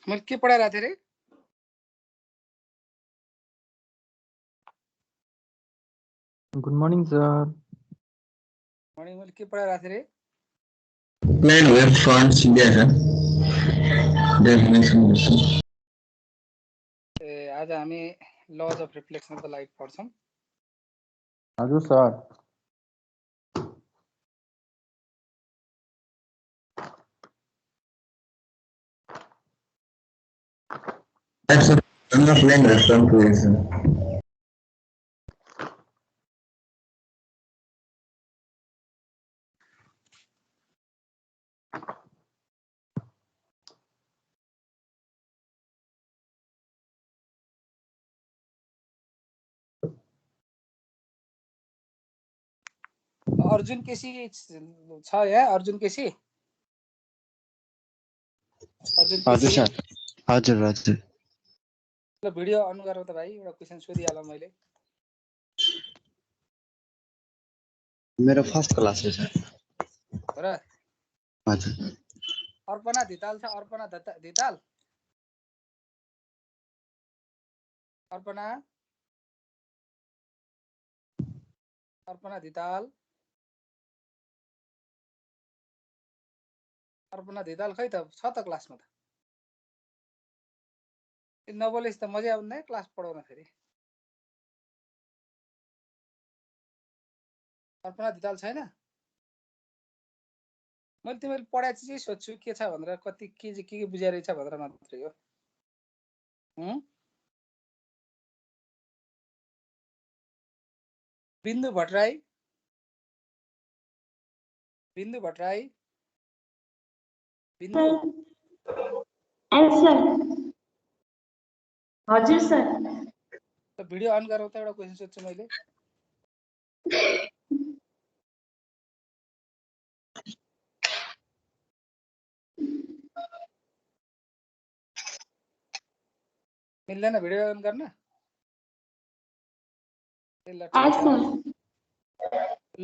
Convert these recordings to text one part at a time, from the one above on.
मैले के पढाइरहेको थिएँ रे? Good morning, sir. मर्निङ मैले के पढाइरहेको थिएँ रे? Plan wave fronts India, sir. Definition. ए आज हामी laws of reflection of the light पढ्छौँ। हजुर sir. Types of plane response to action. Arjun KC छ यहाँ? अर्जुन केसी? अर्जुन हजुर केसी? सर। हजुर हजुर। ल भिडियो अन गरौ त भाइ, एउटा क्वेशन सोधिहालौँ मैले। मेरो फर्स्ट क्लास हो सर। हो र? हजुर। अर्पणा धिताल छ? अर्पणा धिताल? अर्पणा? अर्पणा धिताल? अर्पणा धिताल खै त छ त क्लासमा त? नबोलेस् त मजा आउँदैन क्लास पढाउन फेरि। अर्पणा धिताल छैन? मैले तिमीले पढाए चिजै सोध्छु के छ भनेर, कति के बुझाइ रहेछ भनेर मात्रै हो। बिन्दु भट्टराई? बिन्दु भट्टराई? बिन्दु? सर। हजुर सर। भिडियो अन गरौ त, एउटा क्वेशन सोध्छु मैले। मिल्दैन भिडियो अन गर्न?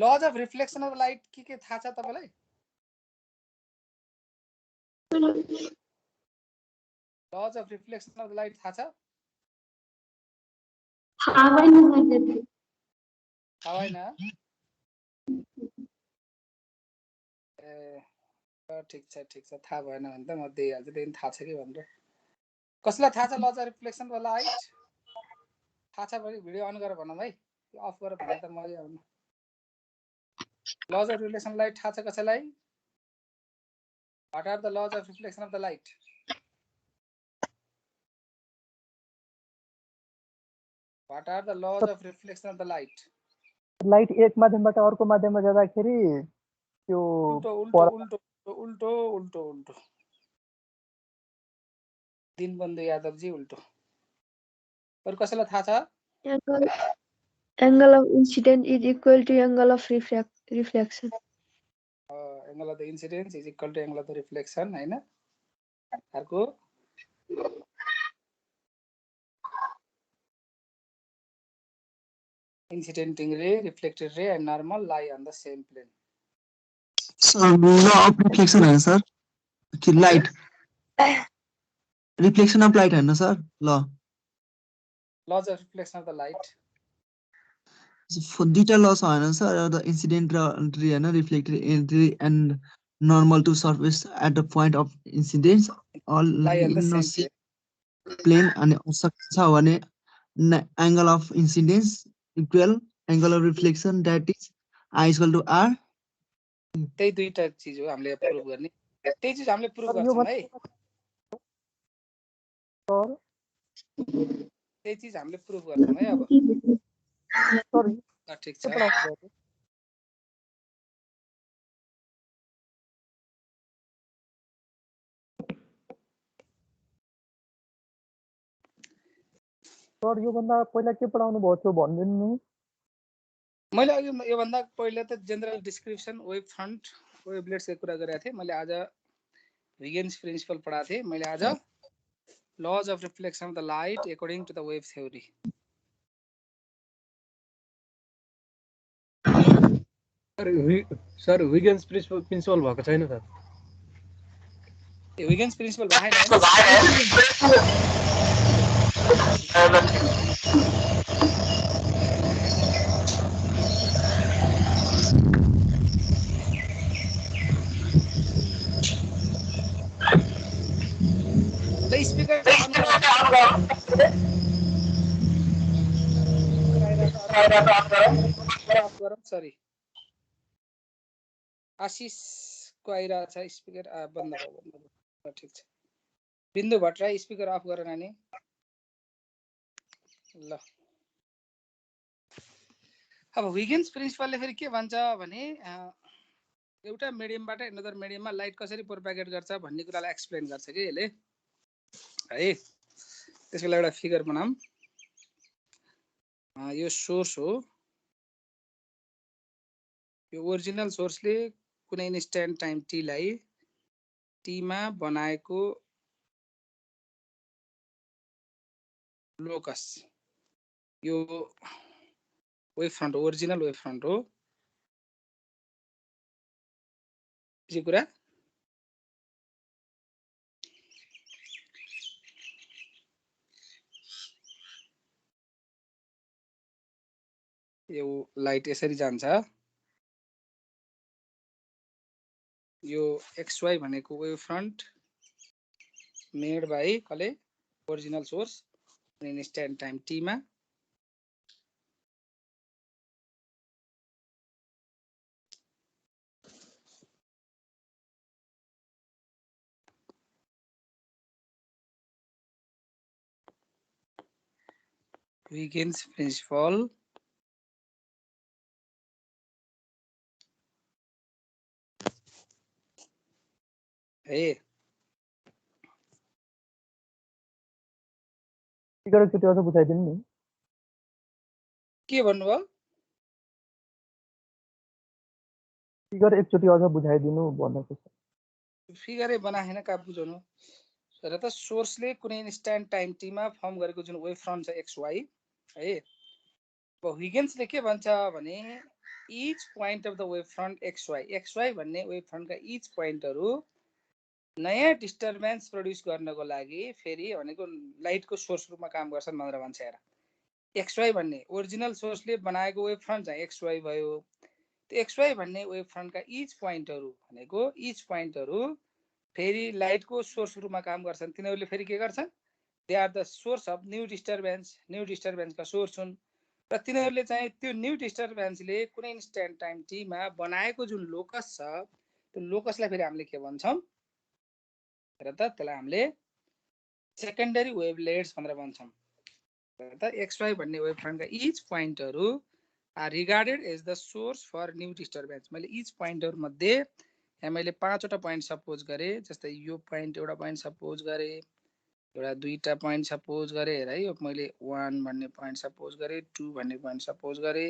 Lodge of reflection of light के थाहा छ तपाईलाई? Lodge of reflection of light थाहा छ? थाहा भएन? ए ठिक छ थाहा भएन भने त म दिइहाल्छु, त्यही थाहा छ कि भनेर। कसलाई थाहा छ lodge of reflection of light? थाहा छ भने भिडियो अन गरेर भन भाइ, अफ गरेर भने त मजा आउनु। लज अफ रिफ्लेक्सन लाइट थाहा छ कसैलाई? What are the laws of reflection of the light? What are the laws of reflection of the light? Light एक माध्यमबाट अर्को माध्यममा जाँदाखेरि त्यो उल्टो दिनबन्धु यादव जी उल्टो। अरु कसैलाई थाहा छ? Angle of incidence is equal to angle of reflection. Angle of the incidence is equal to angle of the reflection, हैन? अर्को incidenting ray, reflected ray and normal lie on the same plane. So law of reflection है sir? Light. Reflection of light है ना sir? Law. Laws of reflection of the light. दुईटा loss हैन sir, the incident ray हैन, reflected ray and normal to surface at the point of incidence all lie in the same plane अनि सक्छ भने angle of incidence equal angle of reflection, that is I equal to R. त्यही दुईटा चीज हो हामीले prove गर्ने। त्यही चीज हामीले प्रुभ गर्छौं है। त्यही चीज हामीले प्रुभ गर्छौं है अब। ठीक छ। सर यो भन्दा पहिला के पढाउनु भयो त्यो भनिदिनु नि। मैले अघि यो भन्दा पहिला त जनरल डिस्क्रिप्सन, वेभ फ्रन्ट, वेभलेट्सको कुरा गरेको थिएँ। मैले आज हिगेन्स प्रिन्सिपल पढाएको थिएँ। मैले आज laws of reflection of the light according to the wave theory. Sir Huygens principle भएको छैन सर। Huygens प्रिन्सिपल भएन हैन ल स्पिकर अन गरौँ सरी आशिषको आइरहेको छ स्पिकर बन्द भयो ठिक छ बिन्दु भट्टराई स्पिकर अफ गर नानी ल अब Huygens प्रिन्सिपलले फेरि के भन्छ भने एउटा मिडियमबाट अनदर मिडियममा लाइट कसरी प्रोपागेट गर्छ भन्ने कुरालाई एक्सप्लेन गर्छ के यसले है त्यसको लागि एउटा फिगर बनाऊँ यो सोर्स हो यो ओरिजिनल सोर्सले कुनै इन्स्ट्यान्ट टाइम t लाई t मा बनाएको लोकस यो wave front original wave front हो यो कुरा यो लाइट यसरी जान्छ यो xy भनेको वेभ फ्रन्ट मेड बाइ कले original source instant time t मा Huygens प्रिन्सिपल ए फिगर एकचोटि अझ बुझाइदिनु नि के भन्नुभयो फिगर एकचोटि अझ बुझाइदिनु भनेको छ फिगरै बनाएन का बुझाउनु र त सोर्सले कुनै इन्स्ट्यान्ट टाइम t मा फर्म गरेको जुन वेभ फ्रन्ट छ xy है अब Huygens के भन्छ भने each point of the wave front xy भन्ने वेभ फ्रन्टका इच पोइन्टहरु नयाँ डिस्टर्बेन्स प्रोड्युस गर्नको लागि फेरि भनेको लाइटको सोर्स रूपमा काम गर्छन् भनेर भन्छ हेर xy भन्ने ओरिजिनल सोर्सले बनाएको वेभ फ्रन्ट चाहिँ xy भयो त्यो xy भन्ने वेभ फ्रन्टका इच पोइन्टहरु भनेको इच पोइन्टहरु फेरि लाइटको सोर्स रूपमा काम गर्छन् तिनीहरुले फेरि के गर्छन् they are the source of new डिस्टर्बेन्सका सोर्स हुन् र तिनीहरुले चाहिँ त्यो न्यू डिस्टर्बेन्सले कुनै इन्स्ट्यान्ट टाइम t मा बनाएको जुन लोकस छ त्यो लोकसलाई फेरि हामीले के भन्छौं र त त्यसलाई हामीले सेकेन्डरी वेभलेट्स भनेर भन्छौं र त xy भन्ने वेभ फ्रन्टका इच पोइन्टहरु are regarded as the source for new disturbance मैले इच पोइन्टहरु मध्ये यहाँ मैले 5 वटा पोइन्ट सपोज गरे जस्तै यो पोइन्ट एउटा पोइन्ट सपोज गरे एउटा दुईटा पोइन्ट सपोज गरे हेर यो मैले 1 भन्ने पोइन्ट सपोज गरे 2 भन्ने पोइन्ट सपोज गरे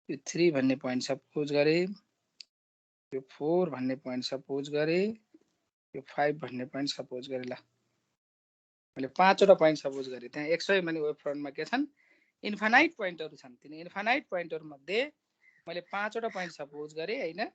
यो 3 भन्ने पोइन्ट सपोज गरे यो 4 भन्ने पोइन्ट सपोज गरे यो 5 भन्ने पोइन्ट सपोज गरे ल मैले 5 वटा पोइन्ट सपोज गरे त्यहाँ xy भन्ने वेभ फ्रन्टमा के छन् इन्फाइनाइट पोइन्टहरु छन् तिनी इन्फाइनाइट पोइन्टहरु मध्ये मैले 5 वटा पोइन्ट सपोज गरे हैन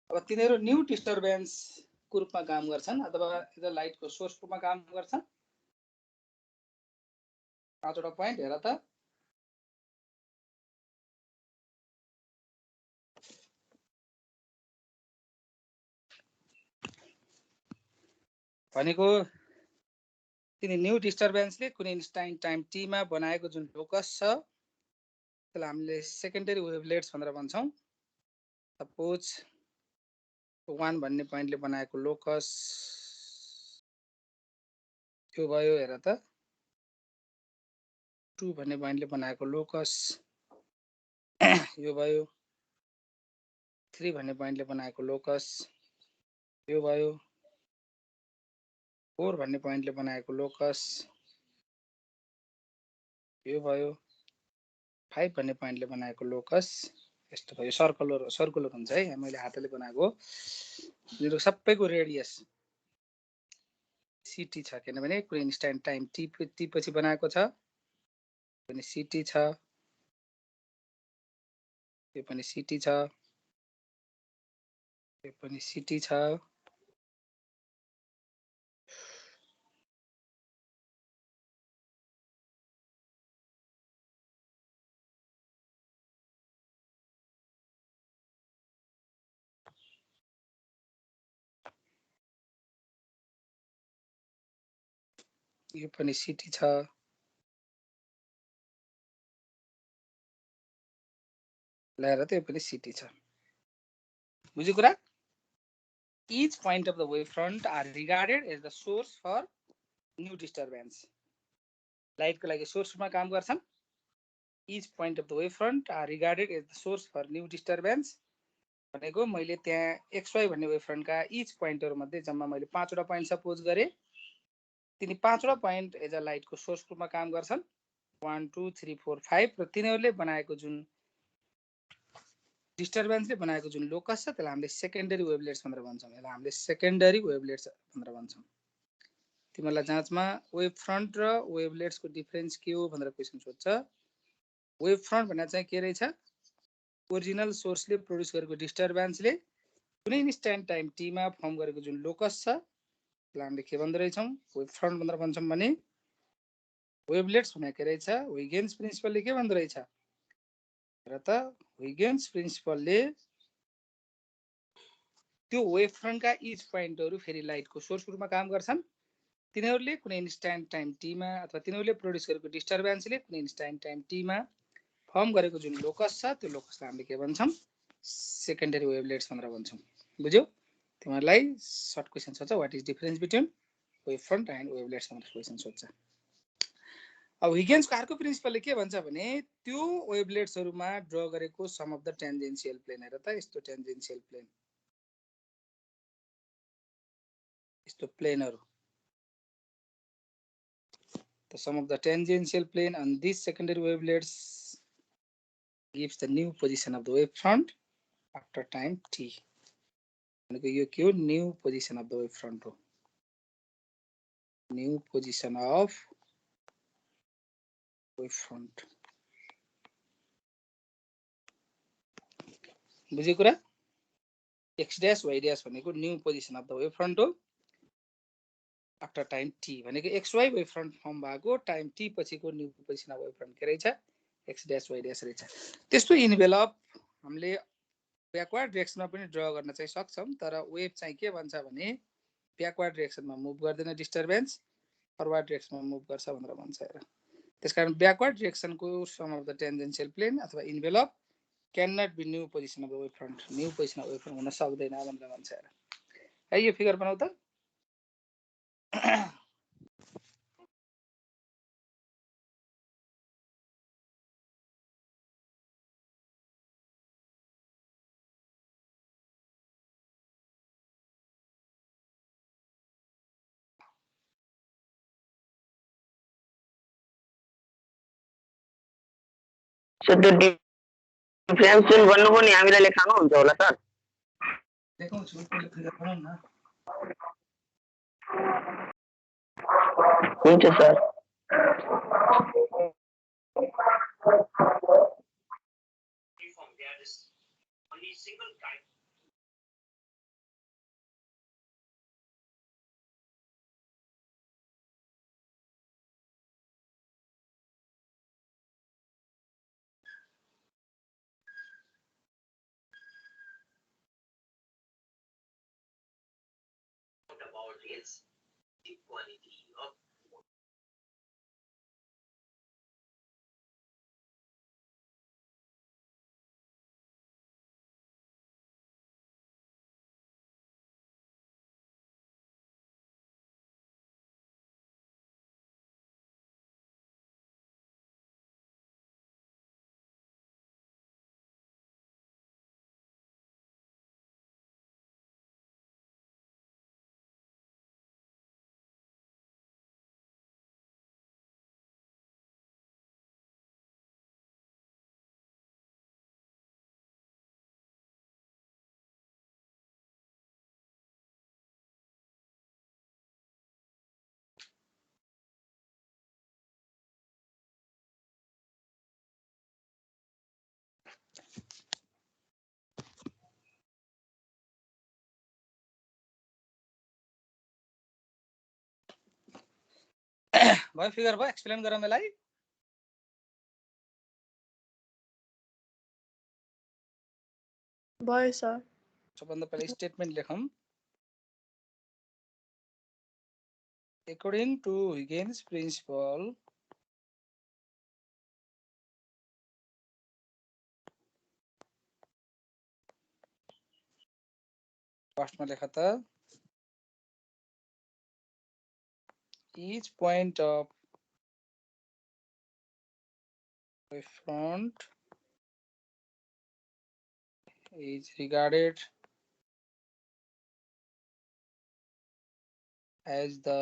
अब तिनीहरु न्यू डिस्टर्बेन्स को रूपमा काम गर्छन् अथवा यता लाइटको सोर्स रूपमा काम गर्छन् 5 वटा पोइन्ट हेर त भनेको तिनी न्यू डिस्टर्बेन्सले कुनै इन्स्ट्यान्ट टाइम t मा बनाएको जुन लोकस छ त्यसलाई हामीले सेकेन्डरी वेभलेट्स भनेर भन्छौं सपोज 1 भन्ने पोइन्टले बनाएको लोकस त्यो भयो हेर त 2 भन्ने पोइन्टले बनाएको लोकस यो भयो 3 भन्ने पोइन्टले बनाएको लोकस यो भयो 4 भन्ने पोइन्टले बनाएको लोकस यो भयो 5 भन्ने पोइन्टले बनाएको लोकस यस्तो भयो सर्कुलर हुन्छ है मैले हातले बनाएको यो सबैको रेडियस सीटी छ किनभने कुनै इन्स्ट्यान्ट टाइम टी पछि बनाएको छ पनि सीटी छ यो पनि सीटी छ यो पनि सीटी छ यो पनि सीटी छ ल्याएर त यो पनि सीटी छ बुझ्यो कुरा each point of the wavefront are regarded as the source for new disturbance light को लागि सोर्स मा काम गर्छन् each point of the wavefront are regarded as the source for new disturbance भनेको मैले त्यहाँ xy भन्ने वेभफ्रन्ट का each पोइन्टहरु मध्ये जम्मा मैले 5 वटा पोइन्ट सपोज गरे तिनी 5 वटा पोइन्ट एज अ लाइट को सोर्स रूपमा काम गर्छन् 1 2 3 4 5 र तिनीहरुले बनाएको जुन डिस्टर्बेन्सले बनाएको जुन लोकस छ त्यसलाई हामीले सेकेन्डरी वेभलेट्स भनेर भन्छौं यसलाई हामीले सेकेन्डरी वेभलेट्स भनेर भन्छौं तिमीलाई जाँचमा वेभ फ्रन्ट र वेभलेट्स को डिफरेन्स के हो भनेर क्वेशन सोध्छ वेभ फ्रन्ट भन्ने चाहिँ के रहेछ ओरिजिनल सोर्सले प्रोड्युस गरेको डिस्टर्बेन्सले कुनै इन्स्ट्यान्ट टाइम टी मा फर्म गरेको जुन लोकस छ त्यसलाई हामीले के भन्दो रहेछौं वेभ फ्रन्ट भनेर भन्छौं भने वेभलेट्स भने के रहेछ हुइगेन्स प्रिन्सिपलले के भन्दो रहेछ र त हुइगेन्स प्रिन्सिपलले त्यो वेभ फ्रन्ट का इच पोइन्टहरु फेरि लाइट को सोर्स रूपमा काम गर्छन् तिनीहरुले कुनै इन्स्ट्यान्ट टाइम टी मा अथवा तिनीहरुले प्रोड्युस गरेको डिस्टर्बेन्सले कुनै इन्स्ट्यान्ट टाइम टी मा फर्म गरेको जुन लोकस छ त्यो लोकसलाई हामीले के भन्छौं सेकेन्डरी वेभलेट्स भनेर भन्छौं बुझ्यौ तिमीहरुलाई सर्ट क्वेशन सोध्छ what is difference between wave front and wavelets भनेर क्वेशन सोध्छ अब हुइगेन्स को अर्को प्रिन्सिपलले के भन्छ भने त्यो वेभलेट्सहरुमा ड्रा गरेको sum of the tangential plane हेर त यस्तो टेन्जेन्शियल प्लेन यस्तो प्लेनहरु the sum of the tangential plane on these secondary wavelets gives the new position of the wavefront after time t भनेको यो के हो न्यू पोजिसन अफ द वेभफ्रन्ट हो न्यू पोजिसन अफ वेभफ्रन्ट बुझ्यो कुरा x dash y dash भनेको new position of the वेभफ्रन्ट हो after time t भनेको xy वेभफ्रन्ट फर्म भएको टाइम t पछिको न्यू पोजिसन अफ वेभफ्रन्ट के रहेछ x dash y dash रहेछ त्यस्तो इन्भेलप हामीले ब्याकवर्ड डाइरेक्सनमा पनि ड्रा गर्न चाहिँ सक्छौं तर वेभ चाहिँ के भन्छ भने ब्याकवर्ड डाइरेक्सनमा मुभ गर्दैन डिस्टर्बेन्स फरवर्ड डाइरेक्सनमा मुभ गर्छ भनेर भन्छ हेर त्यसकारण ब्याकवर्ड डाइरेक्सनको sum of the tangential plane अथवा envelope can not be new position of the wavefront new position of wavefront हुन सक्दैन भनेर भन्छ हेर है यो फिगर बनाऊ त सर त्यो डिफरेन्स जुन भन्नुभयो नि हामीलाई लेखाउनु हुन्छ होला सर देखाउँछु पहिले फिगर बनाऊ न हुन्छ sir about its equality of भयो फिगर भयो एक्सप्लेन गरौँ यसलाई भयो सर सबभन्दा पहिले स्टेटमेन्ट लेखौँ according to Huygens principle फर्स्टमा लेख त each point of wavefront is regarded as the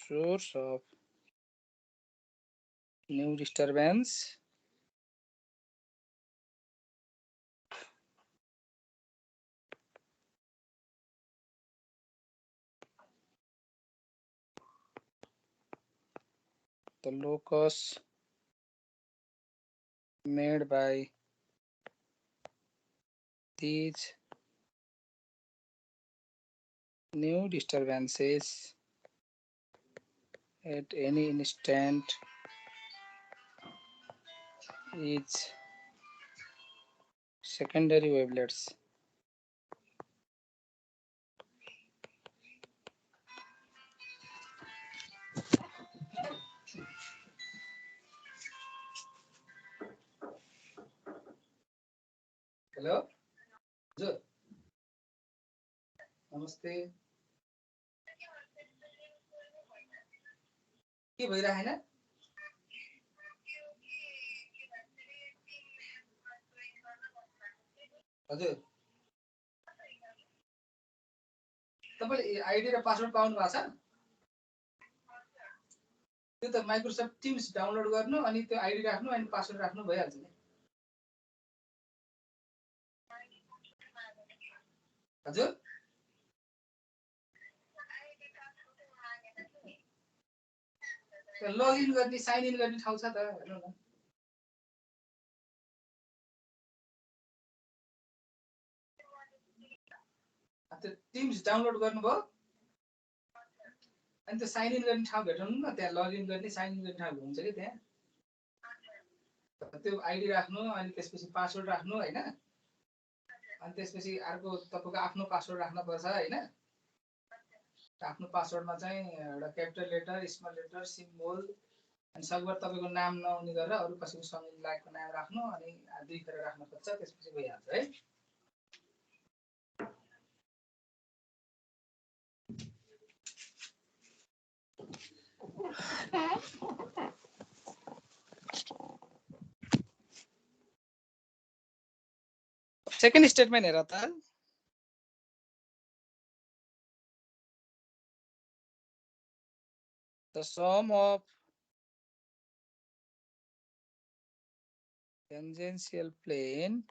source of new disturbance the locus made by these new disturbances at any instant is secondary wavelets. Hello? हजुर नमस्ते के भइरहेन हजुर तपाईले ID र password पाउनु भएको छ त्यो त माइक्रोसफ्ट टिम्स डाउनलोड गर्नु अनि त्यो आईडी राख्नु अनि पासवर्ड राख्नु भइहाल्छ नि हजुर लगइन गर्ने साइन इन गर्ने ठाउँ छ त हेर्नु न त्यो टिम्स डाउनलोड गर्नुभयो अनि त्यो साइन इन गर्ने ठाउँ भेटाउनु न त्यहाँ लगइन गर्ने साइन इन गर्ने ठाउँ हुन्छ कि त्यहाँ त्यो आईडी राख्नु अनि त्यसपछि पासवर्ड राख्नु हैन अनि त्यसपछि अर्को तपाईको आफ्नो पासवर्ड राख्न पर्छ हैन आफ्नो पासवर्डमा चाहिँ एउटा capital letter small letter symbol अनि सकभर तपाईको नाम नआउने गरेर अरु कसैको सँग लागेको नाम राख्नु अनि दुई खेर राख्न पर्छ त्यसपछि भइहाल्छ है सेकेन्ड स्टेटमेन्ट हेर त the sum of tangential plane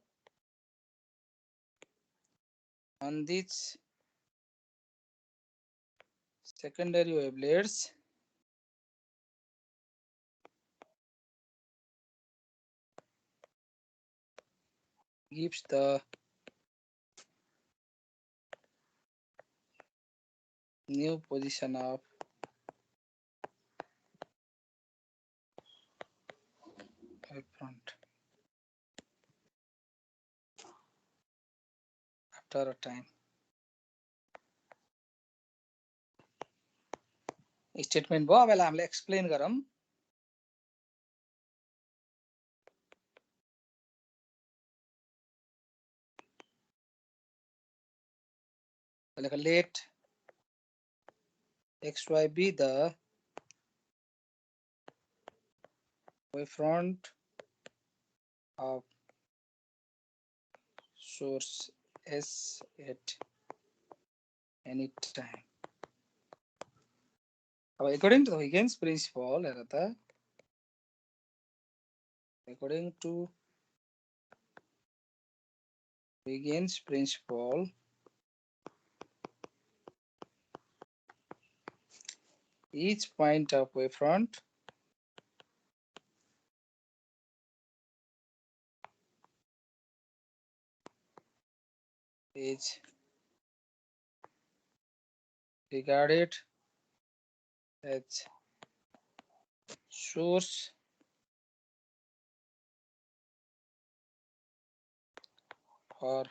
on these secondary wavelets gives the new position of wavefront after a time. Statement भयो अब यसलाई हामीले एक्सप्लेन गरौँ like let xy be the wavefront of source S at any time. According to the Huygens principle, according to Huygens principle, each point of wavefront is regarded as source for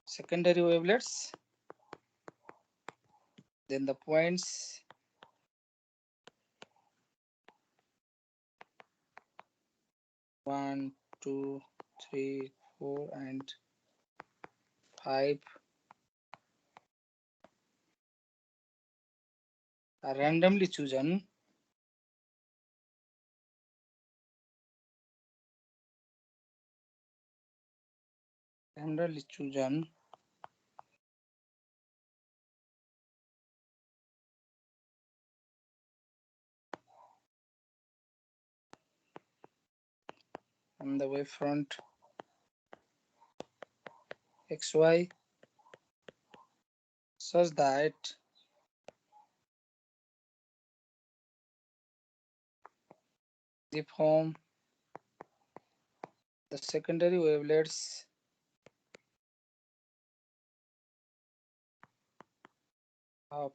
secondary wavelets, then the points one, 2, 3, 4, and 5 are randomly chosen on the wavefront XY such that they form the secondary wavelets of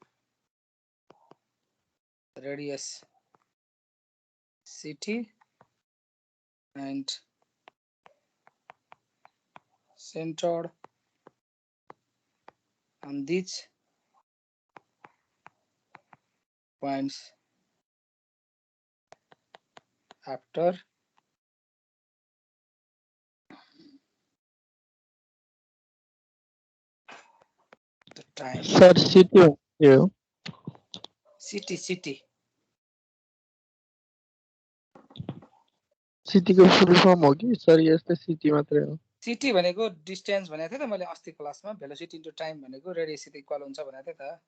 radius CT and centered on these points after the time sir city हो CT city को full form हो कि sir यस्तै city मात्रै हो CT भनेको distance भनेको थिएँ त मैले अस्ति क्लासमा भेलोसिटी इन्टु टाइम भनेको रेडियससित इक्वल हुन्छ भनेको थिएँ त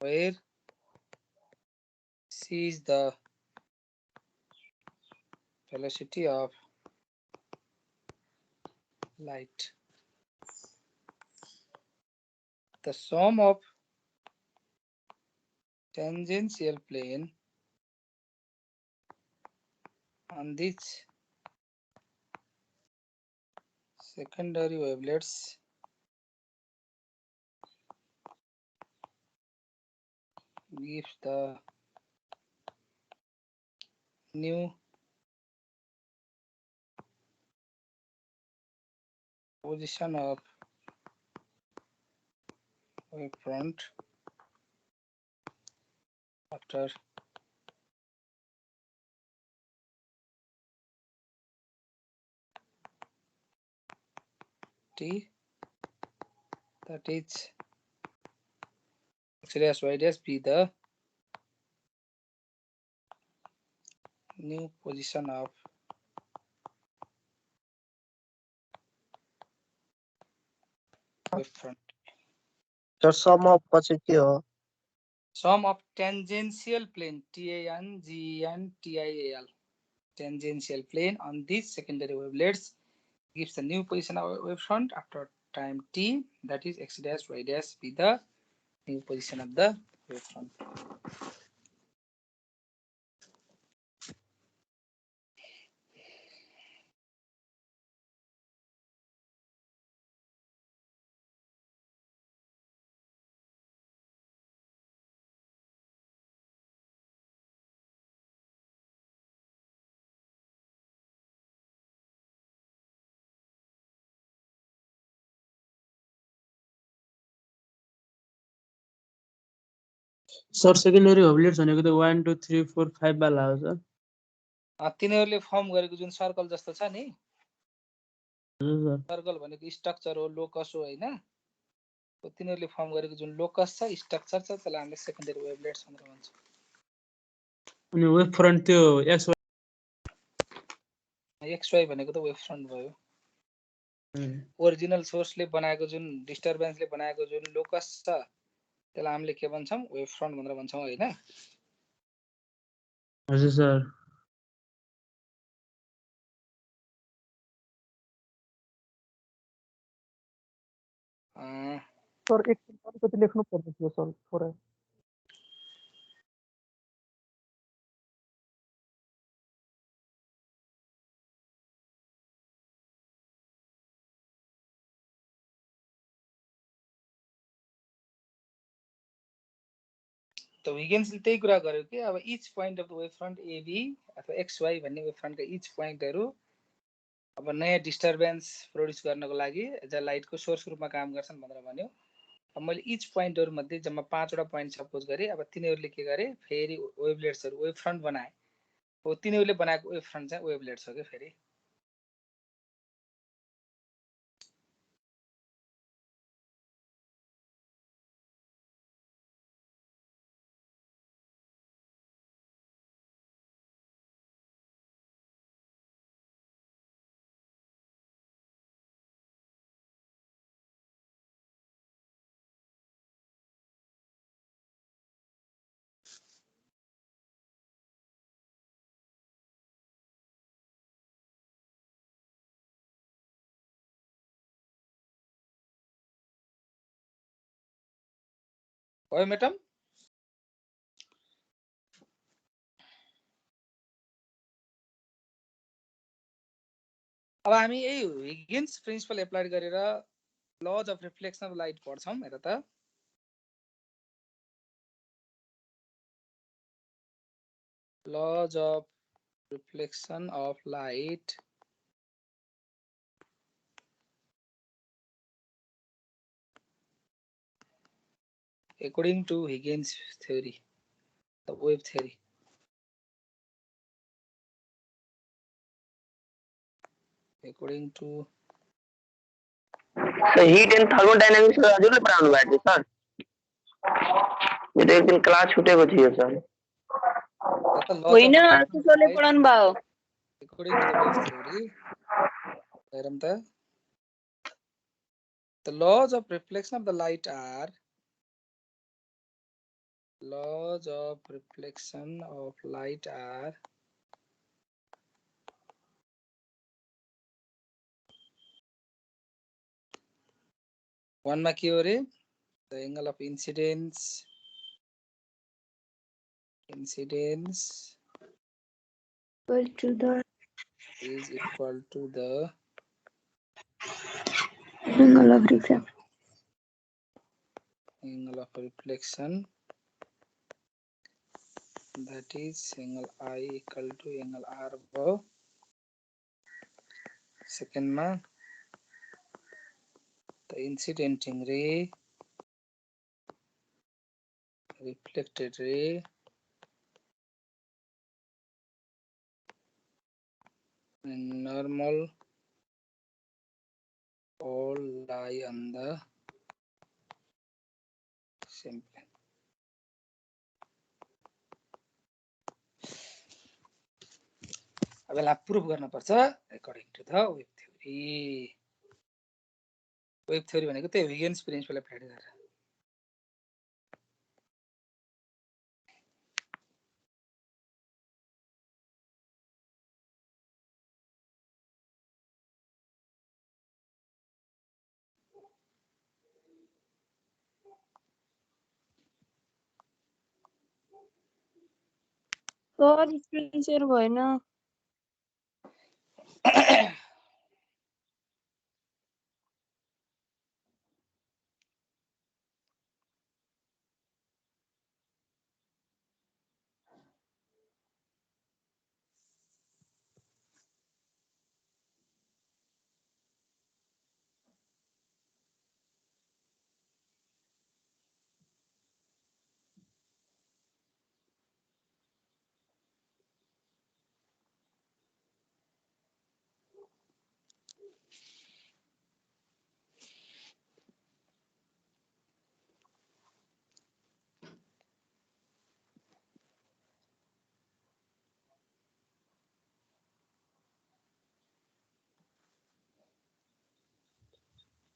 where c is the velocity of light. The sum of tangential plane on these secondary wavelets gives the new position of wavefront after t, that is x dash y dash be the new position of wavefront. Sir sum of पछि के हो Sum of tangential plane TANGENTIAL tangential plane on these secondary wavelets gives the new position of wavefront after time t, that is x dash y dash be the new position of the wavefront. Sir secondary wavelets भनेको त 1 2 3 4 5 वाला हो sir तिनीहरूले form गरेको जुन circle जस्तो छ नि हजुर सर सर्कल भनेको स्ट्रक्चर हो लोकस हो हैन तिनीहरूले फर्म गरेको जुन लोकस छ स्ट्रक्चर छ त्यसलाई हामीले सेकेन्डरी वेभलेट्स भनेर भन्छौँ अनि वेभ फ्रन्ट त्यो XY भनेको त वेभफ्रन्ट भयो ओरिजिनल सोर्सले बनाएको जुन डिस्टर्बेन्सले बनाएको जुन लोकस छ त्यसलाई हामीले के भन्छौँ वेभफ्रन्ट भनेर भन्छौँ हैन हजुर सर सर एक अलिकति लेख्नु पर्ने थियो सर थोरै त हिगेन्सले त्यही कुरा गर्यो कि अब each point of the wave front AB अथवा XY भन्ने वेभ फ्रन्टका इच पोइन्टहरु अब नयाँ डिस्टर्बेन्स प्रोड्युस गर्नको लागि एज अ लाइटको सोर्स रूपमा काम गर्छन् भनेर भन्यो। अब मैले इच पोइन्टहरु मध्ये जम्मा 5 वटा पोइन्ट सपोज गरे। अब तिनीहरुले के गरे फेरि वेभलेट्सहरु वेभ फ्रन्ट बनाए। हो तिनीहरुले बनाएको वेभ फ्रन्ट चाहिँ वेभलेट्स हो के फेरि। हो मेटम अब हामी यही हिगिन्स प्रिन्सिपल एप्लाई गरेर laws of reflection of light पढ्छौं। हेर त laws of reflection of light according to Higgins theory, the wave theory. According to So heat and thermodynamics हजुरले पढाउनु भएको थियो सर? मेरो एक दिन क्लास छुटेको थियो सर। होइन किशोरले पढाउनु भयो। According to the wave theory, the laws of reflection of the light are one मा के हो रे the angle of incidence is equal to the angle of reflection, that is angle I equal to angle R भयो। second मा the incidenting ray, reflected ray and normal all lie on the same plane। अब यसलाई proof गर्न पर्छ according to the wave theory। Wave theory भनेको त्यही Huygens principle apply गरेर। Sir screen share भएन।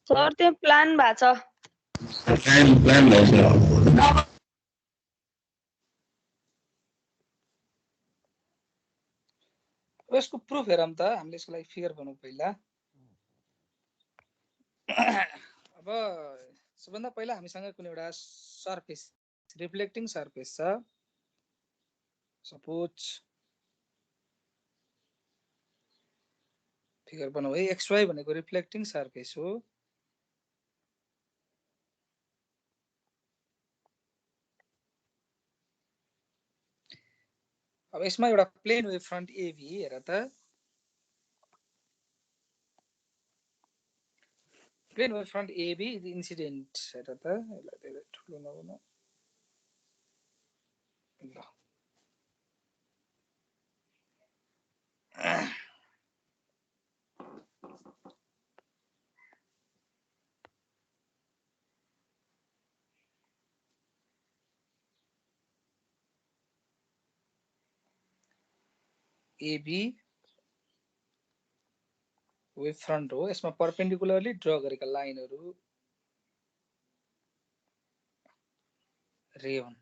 सर त्यो प्लान भएको छ। Plan भएको छ। यसको प्रुफ हेरौँ त। हामीले यसको लागि फिगर बनाउँ पहिला। अब सबभन्दा पहिला हामीसँग कुनै एउटा सर्फेस रिफ्लेक्टिङ सर्फेस छ। सपोज फिगर बनाऊ है। XY भनेको रिफ्लेक्टिङ सर्फेस हो। अब यसमा एउटा प्लेन वेभ फ्रन्ट एबी हेर त plane wave front AB incident हेर त यसलाई धेरै ठुलो नबनाऊ ल एबी वेभ फ्रन्ट हो यसमा परपेन्डिकुलरली ड्र गरेका लाइनहरु रे हुन्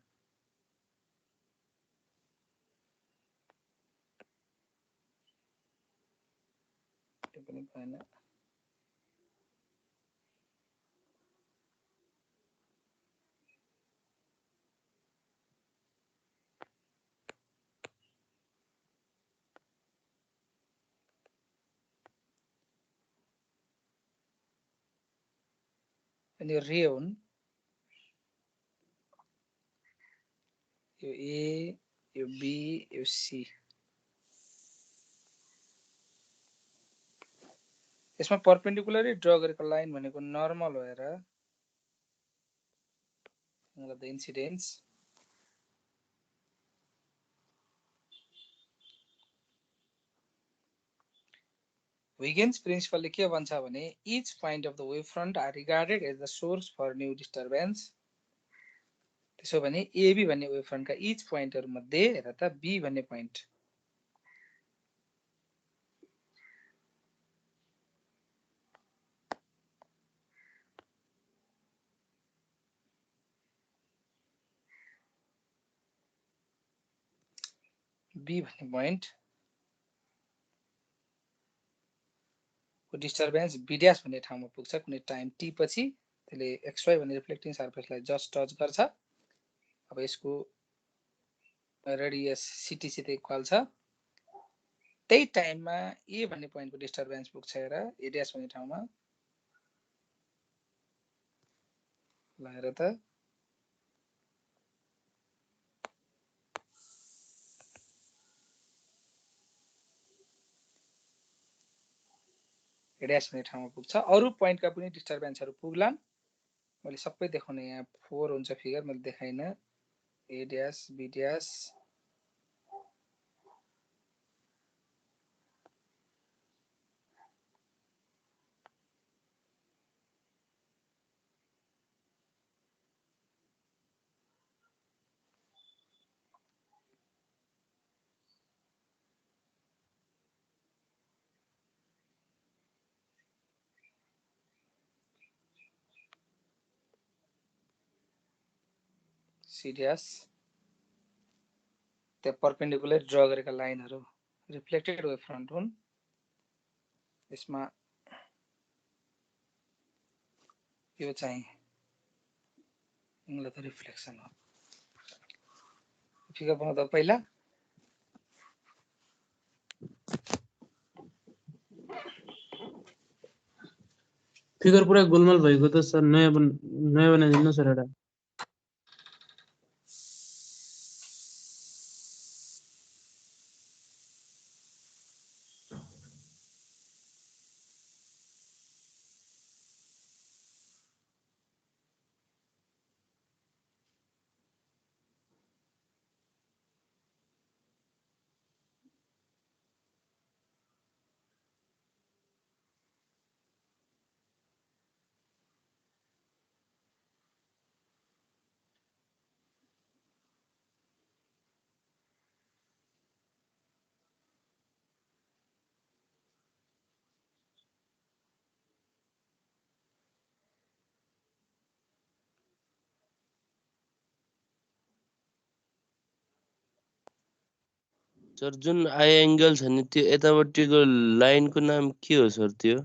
त्यो पनि भएन अनि यो रे हुन् यो ए यो बी यो सी यसमा परपेन्डिकुलरली ड्र गरेको लाइन भनेको नर्मल हो हेर द इन्सिडेन्स Huygens प्रिन्सिपलले के भन्छ भने each point of the wave front are regarded as the source for new disturbance त्यसो भने AB भन्ने वेभ फ्रन्टका each पोइन्टहरु मध्ये हेर त B भन्ने पोइन्ट B भन्ने पोइन्ट को डिस्टर्बेन्स B ड्याश भन्ने ठाउँमा पुग्छ कुनै टाइम t पछि त्यसले xy भन्ने रिफ्लेक्टिङ सर्फेसलाई जस्ट टच गर्छ अब यसको रेडियस CT सित इक्वल छ त्यही टाइममा A भन्ने पोइन्टको डिस्टर्बेन्स पुग्छ हेर A ड्याश भन्ने ठाउँमा ल हेर त A ड्याश भन्ने ठाउँमा पुग्छ अरु पोइन्टका पनि डिस्टर्बेन्सहरु पुग्लान् मैले सबै देखाउने यहाँ 4 हुन्छ फिगर मैले देखाइन A dash B dash C dash त्यो परपेन्डिकुलर ड्र गरेका लाइनहरु रिफ्लेक्टेड वेभ फ्रन्ट हुन् यसमा यो चाहिँ इङ्ग्लिश रिफ्लेक्सन हो फिगर बनाउँदा पहिला फिगर पुरा गोलमाल भएको त सर नयाँ बनाइदिनु सर एउटा सर जुन आई एंगल छ नि त्यो यतापट्टिको लाइनको नाम के हो सर त्यो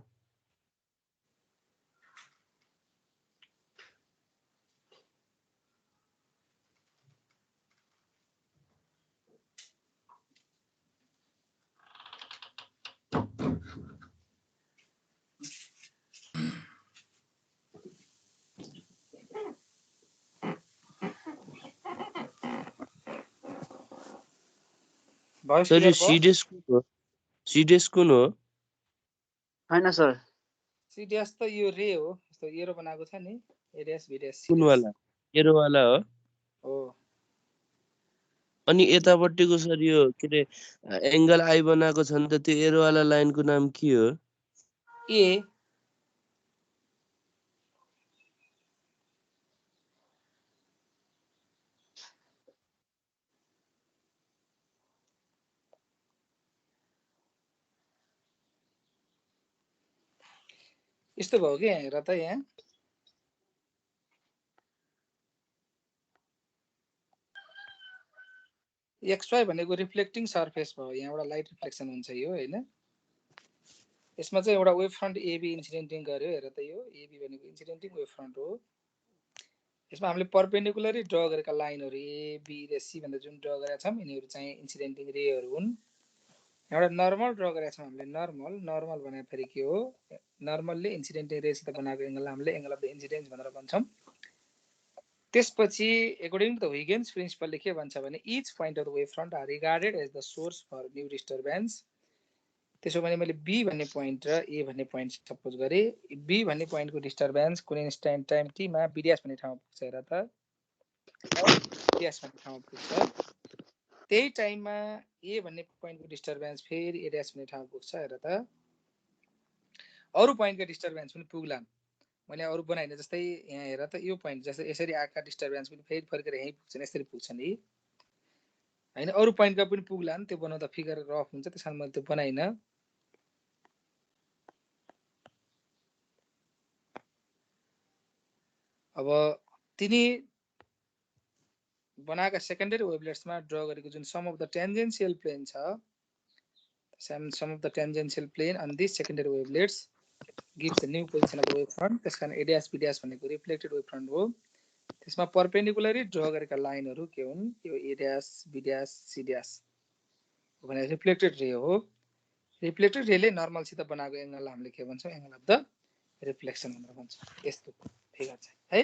भयो सर यो क्लियर भयो सिडिएस कुन हो? सिडिएस कुन हो? होइन सर सिडिएस त यो रे हो यस्तो एरो बनाएको छ नि एडिएस भिडिएस कुन सिडिएस वाला? एरोवाला हो? हो अनि यतापट्टिको सर यो के अरे एङ्गल आई बनाएको छ नि त त्यो एरोवाला लाइनको नाम के हो? ए यस्तो भयो कि यहाँ हेर त यहाँ XY भनेको रिफ्लेक्टिङ सर्फेस भयो यहाँ एउटा लाइट रिफ्लेक्सन हुन्छ यो हैन यसमा चाहिँ एउटा वेभ फ्रन्ट एबी इन्सिडेन्टिङ गर्यो हेर त यो एबी भनेको इन्सिडेन्टिङ वेभ फ्रन्ट हो यसमा हामीले परपेन्डिकुलरी ड्र गरेका लाइनहरु ए बी र सी भन्दा जुन ड्र गरेका छौं यिनीहरु चाहिँ इन्सिडेन्टिङ रेहरु हुन् एउटा नर्मल ड्र गरेका छौं हामीले नर्मल भने फेरि के हो नर्मलले इन्सिडेन्टिङ रेसित बनाएको एंगल हामीले एंगल अफ द इन्सिडेन्स भनेर भन्छौं त्यसपछि अकॉर्डिङ टु द Huygens प्रिन्सिपलले के भन्छ भने each point of the wave front are regarded as the source for new disturbance त्यसो भने मैले बी भन्ने पोइन्ट र ए भन्ने पोइन्ट सपोज गरे बी भन्ने पोइन्टको डिस्टर्बेन्स कुनै इन्स्ट्यान्ट टाइम टी मा बीडीएस भन्ने ठाउँमा पुग्छ हेर त बीडीएस भन्ने ठाउँमा पुग्छ त्यही टाइममा ए भन्ने पोइन्टको डिस्टर्बेन्स फेरि एडीएस भन्ने ठाउँमा पुग्छ हेर त अरु पोइन्टको डिस्टर्बेन्स पनि पुग्लान् मैले अरु बनाइन जस्तै यहाँ हेर त यो पोइन्ट जस्तै यसरी आका डिस्टर्बेन्स पनि फेरि फर्केर यही पुग्छन् यसरी पुग्छन् नि हैन अरु पोइन्टका पनि पुग्लान् त्यो बनाउँदा फिगर रफ हुन्छ त्यसकारण मैले त्यो बनाइन अब तिनी बनाएका सेकेन्डरी वेभलेट्समा ड्र गरेको जुन sum of the tangential plane छ sum of the tangential plane on this secondary wavelets gives the new position of the wave front त्यसकारण एडीएस बीडीएस भनेको रिफ्लेक्टेड वेभ फ्रन्ट हो त्यसमा परपेन्डिकुलरी ड्र गरेका लाइनहरु के हुन् यो एडीएस बीडीएस सीडीएस भने रिफ्लेक्टेड रे हो रिफ्लेक्टेड रेले नर्मल सित बनाएको एंगल हामीले के भन्छौं एंगल अफ द रिफ्लेक्सन भनेर भन्छौं यस्तो फिगर छ है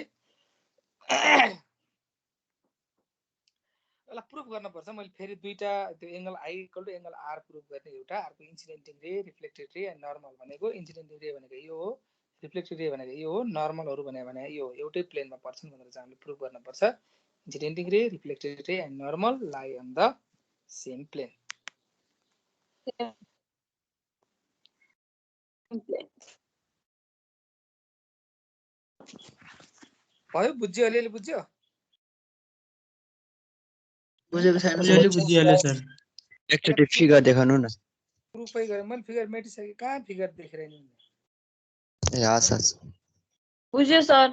यसलाई प्रुफ गर्न पर्छ मैले फेरि दुईटा त्यो angle i equal to angle r proof गर्ने एउटा अर्को इन्सिडेन्टिङ ray reflected ray and normal भनेको इन्सिडेन्टिङ रे भनेको यो हो रिफ्लेक्टेड रे भनेको यो हो नर्मलहरु भने यो एउटै प्लेनमा पर्छन् भनेर चाहिँ हामीले प्रुफ गर्न पर्छ इन्सिडेन्टिङ ray reflected ray and normal लाई अन द सेम प्लेन भयो बुझ्यो अलिअलि बुझ्यो बुझेको छैन अलिअलि बुझिहाल्यो सर एकचोटि फिगर देखाउनु न प्रुफै गरे मैले फिगर मेटिसके कहाँ फिगर देखेर नि ए हस् बुझ्यो सर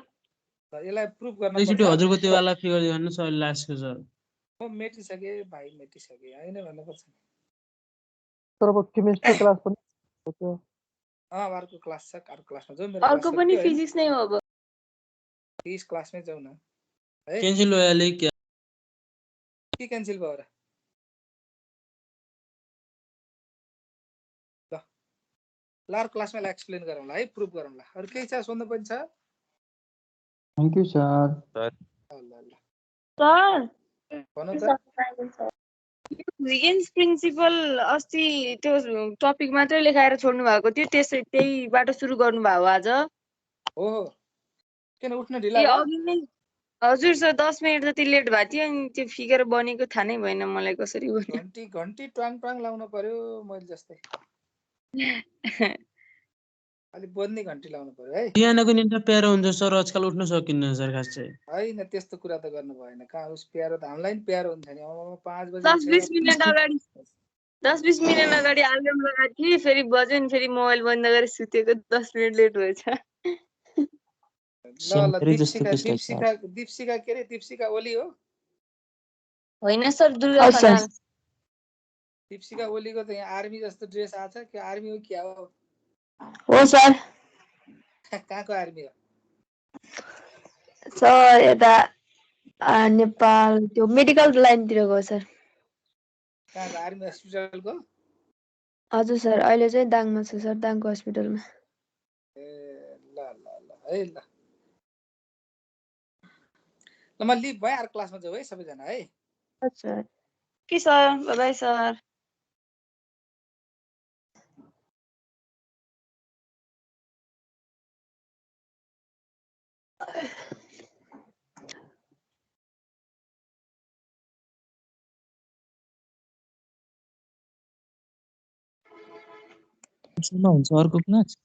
यसलाई प्रुफ गर्न एकचोटि पर्छ हजुरको त्यो वाला फिगर देखाउनु सर लास्टको सर म मेटिसके भाइ मेटिसके हैन भन्नु पर्छ तर अब केमिस्ट्री क्लास पनि हो अर्को क्लास छ अर्को क्लासमा जाउँ मेरो अर्को पनि फिजिक्स नै हो अब 30 क्लासमै जाउँ न है क्यान्सल भइहाल्यो क्या के क्यान्सल भयो र ल अर्को क्लासमा एक्सप्लेन गरौँला है प्रुफ गरौँला अरु केही छ सोध्नु पनि छ थ्यांक यू सर ल सर भन्नु त Huygens प्रिन्सिपल अस्ति त्यो टपिक मात्रै लेखाएर छोड्नु भएको थियो त्यहीबाट सुरु गर्नु भयो आज हो किन उठ्न ढिला ए भयो अघि नै हजुर सर 10 मिनेट जति लेट भएको थियो अनि त्यो फिगर बनेको थाहा नै भएन मलाई कसरी बन्यो घन्टी ट्वाङ ट्वाङ लाउन पर्यो मैले जस्तै अलि बन्दी घन्टी लाउन पर्यो है बिहानको निन्द्रा प्यारो हुन्छ सर आजकल उठ्न सकिन्न सर खास चाहिँ हैन त्यस्तो कुरा त गर्नु भएन कहाँ उस प्यारो त हामीलाई नि प्यारो हुन्छ नि 5 बजे 10-20 मिनेट अगाडि 10-20 मिनेट अगाडि अलार्म लगाएको थिएँ फेरि बज्यो नि फेरि मोबाइल बन्द गरेर सुतेको 10 मिनेट लेट भएछ ल दीपशिका के रे दीपशिका ओली हो होइन सर दुर्गा खनाल दीपशिका ओलीको त यहाँ आर्मी जस्तो ड्रेस आछ के आर्मी हो क्या हो सर कहाँको आर्मी हो सर यता नेपाल त्यो मेडिकल लाइनतिर गयो सर कहाँको आर्मी हस्पिटलको हजुर सर अहिले चाहिँ दाङमा छ सर दाङको हस्पिटलमा ए ल ल ल है ल ल म लिभ भए अर्को क्लासमा जाऊ है सबैजना है सर के सर बाइ बाइ सर हुन्छ अर्को क्लास